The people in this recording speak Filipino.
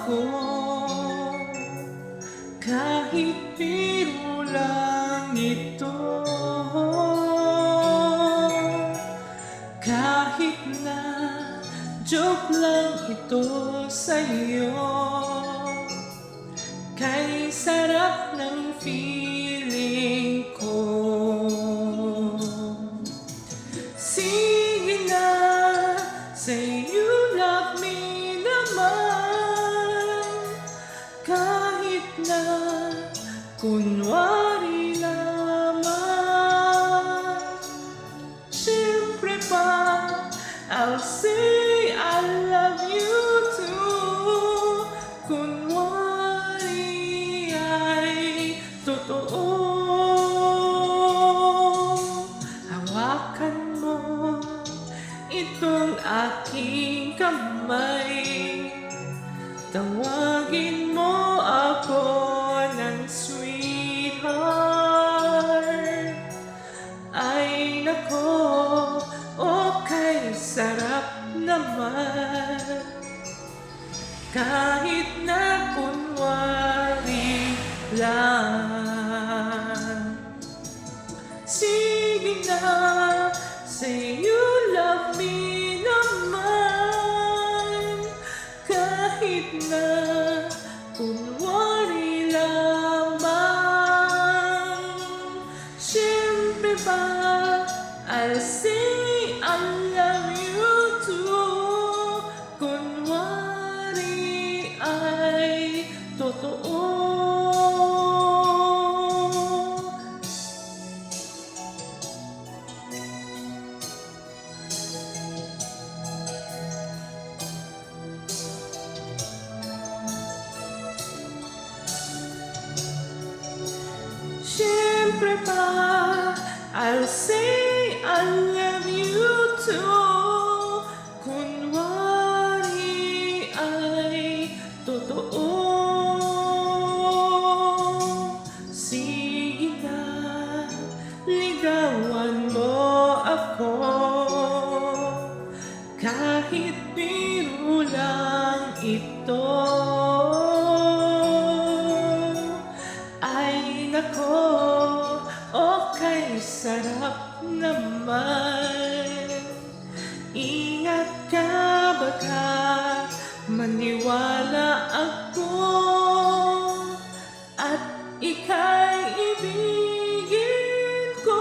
ako, kahit biro lang ito, kahit na joke lang ito sa'yo. Kay sarap ng feeling ko. Sige na, say you love me naman, kahit na kunwari lamang. Siyempre pa, I'll say I love you too, kunwari ay totoo. Hawakan mo itong aking kamay, tawagin mo ako ng sweetheart. Ay nako, okay, sarap naman, kahit na kunwari lang. Sige na, say you love me naman, kahit na kunwari lamang. Siyempre ba, I'll say I love you too, kunwari ay totoo. Siyempre pa, I'll say I love you too, kunwari ay totoo. Sige na, ligawan mo ako, kahit biro lang ito. Ay nako, okay, sarap naman. Ingat ka, baka maniwala ako at ika'y ibigin ko.